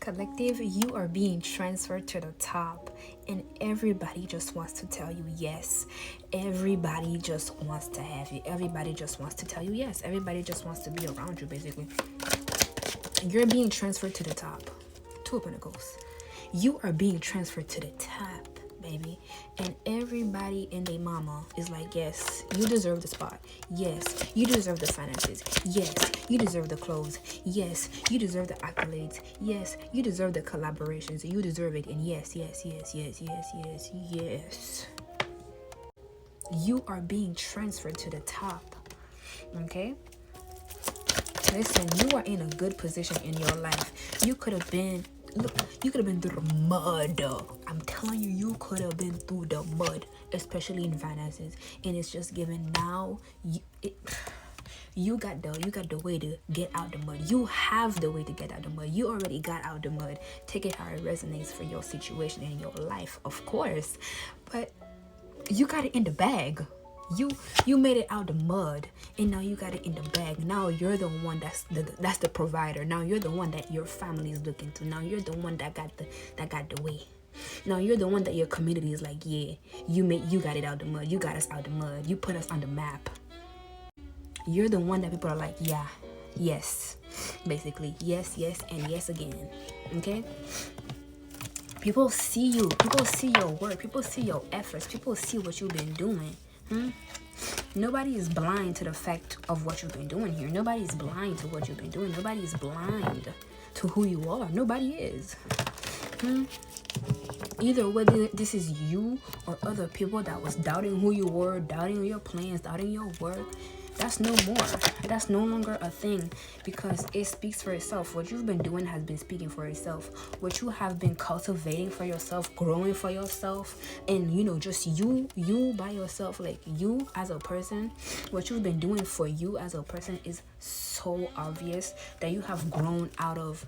Collective, you are being transferred to the top, and everybody just wants to tell you yes. Everybody just wants to have you. Everybody just wants to tell you yes. Everybody just wants to be around you, basically. You're being transferred to the top. Two of Pentacles. You are being transferred to the top, baby. And everybody and their mama is like, yes, you deserve the spot. Yes, you deserve the finances. Yes, you deserve the clothes. Yes, you deserve the accolades. Yes, you deserve the collaborations. You deserve it. And yes, yes, yes, yes, yes, yes, yes. You are being transferred to the top. Okay? Listen, you are in a good position in your life. You could have been, look, you could have been through the mud. I'm telling you, you could have been through the mud, especially in finances. And it's just given now, you got the way to get out the mud. You have the way to get out the mud. You already got out the mud. Take it how it resonates for your situation and your life, of course. But you got it in the bag. You made it out the mud, and now you got it in the bag. Now you're the one that's the provider. Now you're the one that your family is looking to. Now you're the one that got the way. Now you're the one that your community is like, yeah, you got it out the mud. You got us out the mud. You put us on the map. You're the one that people are like, yeah, yes, basically, yes, yes, and yes again. Okay. People see you. People see your work. People see your efforts. People see what you've been doing. Nobody is blind to the fact of what you've been doing here. Nobody is blind to what you've been doing. Nobody is blind to who you are. Nobody is. Either whether this is you or other people that was doubting who you were, doubting your plans, doubting your work, that's no more. That's no longer a thing, because it speaks for itself. What you've been doing has been speaking for itself. What you have been cultivating for yourself, growing for yourself, and just you by yourself, like you as a person, what you've been doing for you as a person is so obvious that you have grown out of.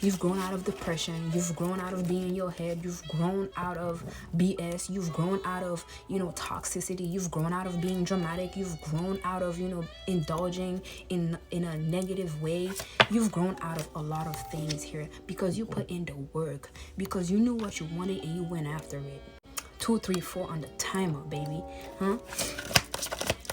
You've grown out of depression. You've grown out of being in your head. You've grown out of BS. You've grown out of, toxicity. You've grown out of being dramatic. You've grown out of, indulging in a negative way. You've grown out of a lot of things here because you put in the work, because you knew what you wanted and you went after it. 2, 3, 4 on the timer, baby.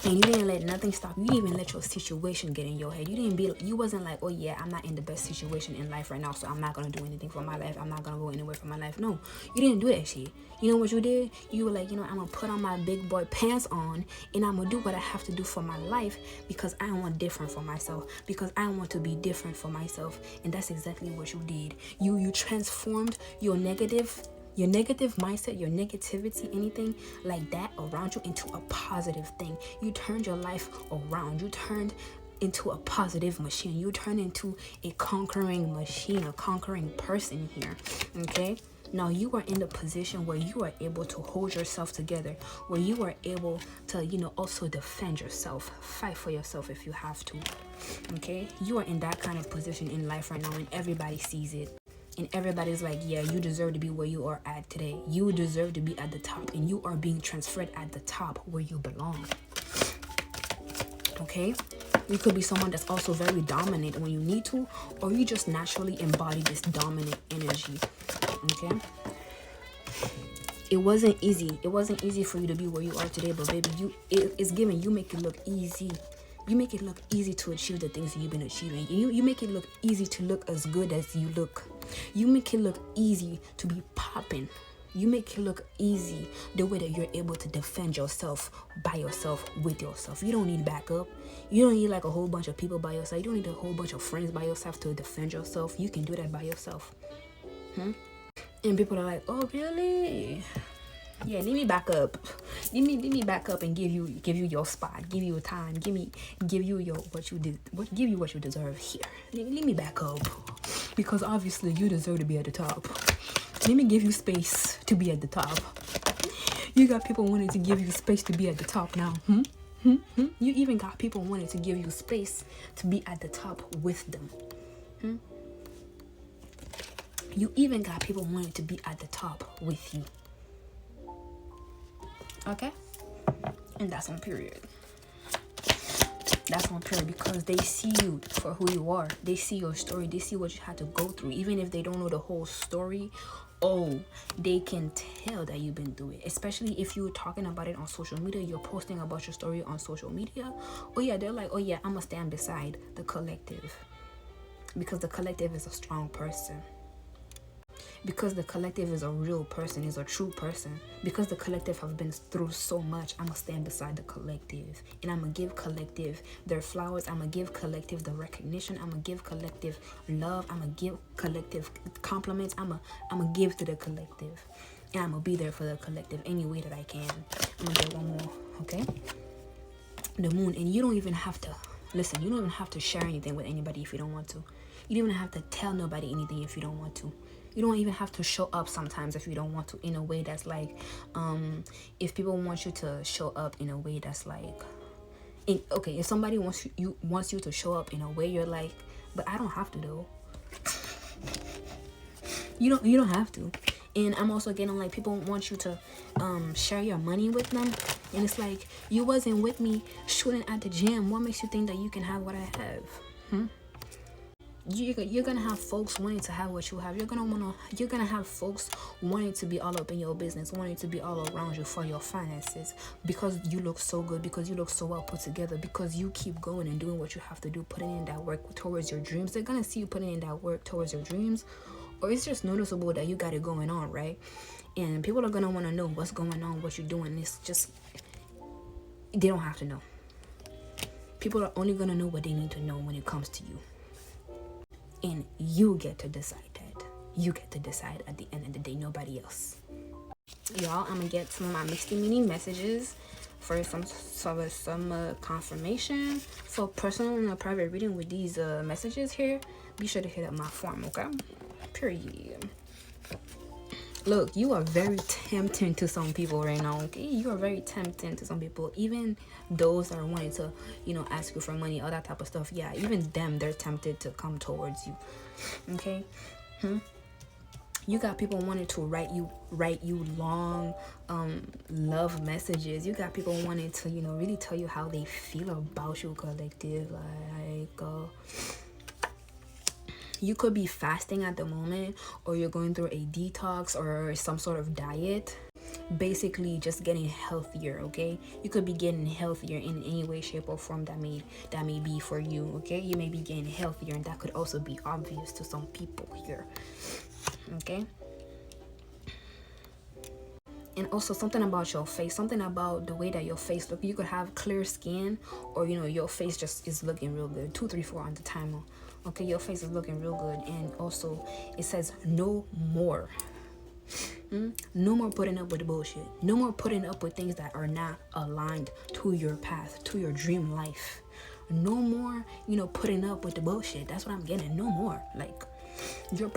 And you didn't let nothing stop you. You didn't even let your situation get in your head. You wasn't like, oh yeah, I'm not in the best situation in life right now, so I'm not gonna do anything for my life. I'm not gonna go anywhere for my life. No, you didn't do that shit. You know what you did? You were like, I'm gonna put on my big boy pants on, and I'm gonna do what I have to do for my life, because I want different for myself, because I want to be different for myself. And that's exactly what you did. You transformed your negative mindset, your negativity, anything like that around you into a positive thing. You turned your life around. You turned into a positive machine. You turned into a conquering machine, a conquering person here. Okay? Now you are in the position where you are able to hold yourself together, where you are able to, also defend yourself, fight for yourself if you have to. Okay? You are in that kind of position in life right now, and everybody sees it. And everybody's like, yeah, you deserve to be where you are at today. You deserve to be at the top, and you are being transferred at the top where you belong. Okay? You could be someone that's also very dominant when you need to, or you just naturally embody this dominant energy. Okay? It wasn't easy. It wasn't easy for you to be where you are today, but baby, it's given. You make it look easy. You make it look easy to achieve the things that you've been achieving. You make it look easy to look as good as you look. You make it look easy to be popping. You make it look easy the way that you're able to defend yourself by yourself, with yourself. You don't need backup. You don't need like a whole bunch of people by yourself. You don't need a whole bunch of friends by yourself to defend yourself. You can do that by yourself. And people are like, oh really? Yeah, let me back up. Let me back up and give you your spot. Give you a time. Give you what you deserve here. Let me back up, because obviously you deserve to be at the top. Let me give you space to be at the top. You got people wanting to give you space to be at the top now. You even got people wanting to give you space to be at the top with them. You even got people wanting to be at the top with you. Okay? And that's on period. That's on prayer, because they see you for who you are. They see your story. They see what you had to go through. Even if they don't know the whole story, oh, they can tell that you've been through it. Especially if you're talking about it on social media, you're posting about your story on social media. Oh yeah, they're like, oh yeah, I'm gonna stand beside the collective, because the collective is a strong person. Because the collective is a real person, is a true person. Because the collective have been through so much, I'm gonna stand beside the collective, and I'm gonna give collective their flowers. I'm gonna give collective the recognition. I'm gonna give collective love. I'm gonna give collective compliments. I'm gonna give to the collective, and I'm gonna be there for the collective any way that I can. I'm gonna get one more, okay? The moon. And you don't even have to listen. You don't even have to share anything with anybody if you don't want to. You don't even have to tell nobody anything if you don't want to. You don't even have to show up sometimes if you don't want to, in a way that's like, if people want you to show up in a way that's like, if somebody wants you to show up in a way, you're like, but I don't have to though. You don't have to. And I'm also getting like, people want you to share your money with them, and it's like, you wasn't with me shooting at the gym. What makes you think that you can have what I have? You're gonna have folks wanting to have what you have. You're gonna have folks wanting to be all up in your business, wanting to be all around you for your finances, because you look so good, because you look so well put together, because you keep going and doing what you have to do, putting in that work towards your dreams. They're gonna see you putting in that work towards your dreams, or it's just noticeable that you got it going on, right? And people are gonna want to know what's going on, what you're doing. It's just, they don't have to know. People are only gonna know what they need to know when it comes to you. And you get to decide that. You get to decide at the end of the day, nobody else. Y'all, I'm gonna get some of my mixed meaning messages for some confirmation for personal and private reading with these messages here. Be sure to hit up my form, okay? Period. Look, you are very tempting to some people right now, okay? You are very tempting to some people. Even those that are wanting to, ask you for money, all that type of stuff. Yeah, even them, they're tempted to come towards you, okay? You got people wanting to write you long love messages. You got people wanting to, really tell you how they feel about you, collective. Like, you could be fasting at the moment, or you're going through a detox or some sort of diet, basically just getting healthier, okay? You could be getting healthier in any way, shape, or form that may be for you, okay? You may be getting healthier, and that could also be obvious to some people here, okay? And also something about your face, something about the way that your face looks. You could have clear skin, or your face just is looking real good. 2, 3, 4 on the timer. Okay, your face is looking real good. And also it says no more. No more putting up with the bullshit. No more putting up with things that are not aligned to your path, to your dream life. No more, putting up with the bullshit. That's what I'm getting. No more. Like, you're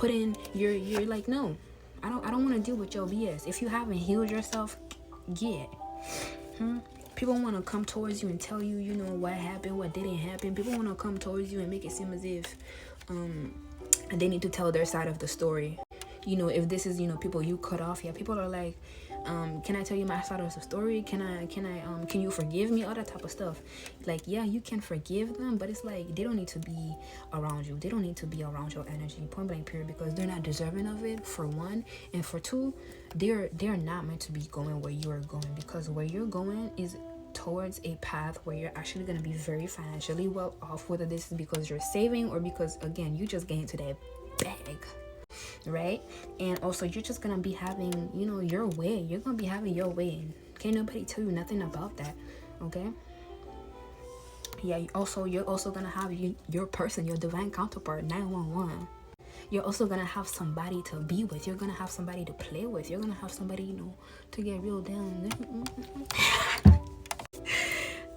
like, no, I don't want to deal with your BS. If you haven't healed yourself, yeah. People want to come towards you and tell you, what happened, what didn't happen. People want to come towards you and make it seem as if they need to tell their side of the story. If this is, people you cut off, yeah, people are like, can I tell you my side of the story? Can you forgive me? All that type of stuff. Like, yeah, you can forgive them, but it's like, they don't need to be around you. They don't need to be around your energy, point blank period, because they're not deserving of it, for one. And for two, they're not meant to be going where you are going, because where you're going is towards a path where you're actually going to be very financially well off, whether this is because you're saving or because, again, you just get into that bag, right? And also, you're just gonna be having, your way. You're gonna be having your way, and can't nobody tell you nothing about that, okay? Yeah, you're also gonna have your person, your divine counterpart, 911. You're also gonna have somebody to be with. You're gonna have somebody to play with. You're gonna have somebody, to get real down.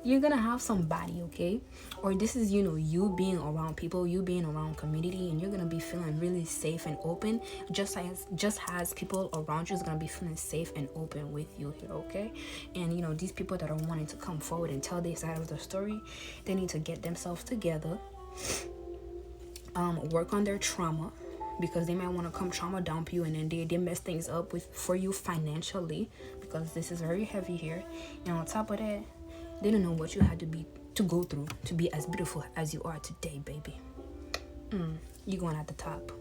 You're gonna have somebody, okay? Or this is, you being around people, you being around community, and you're gonna be feeling really safe and open, just as people around you is gonna be feeling safe and open with you here, okay? And these people that are wanting to come forward and tell their side of the story, they need to get themselves together, work on their trauma, because they might want to come trauma dump you, and then they mess things up for you financially, because this is very heavy here. And on top of that, they don't know what you had to be to go through to be as beautiful as you are today, baby. You're going at the top.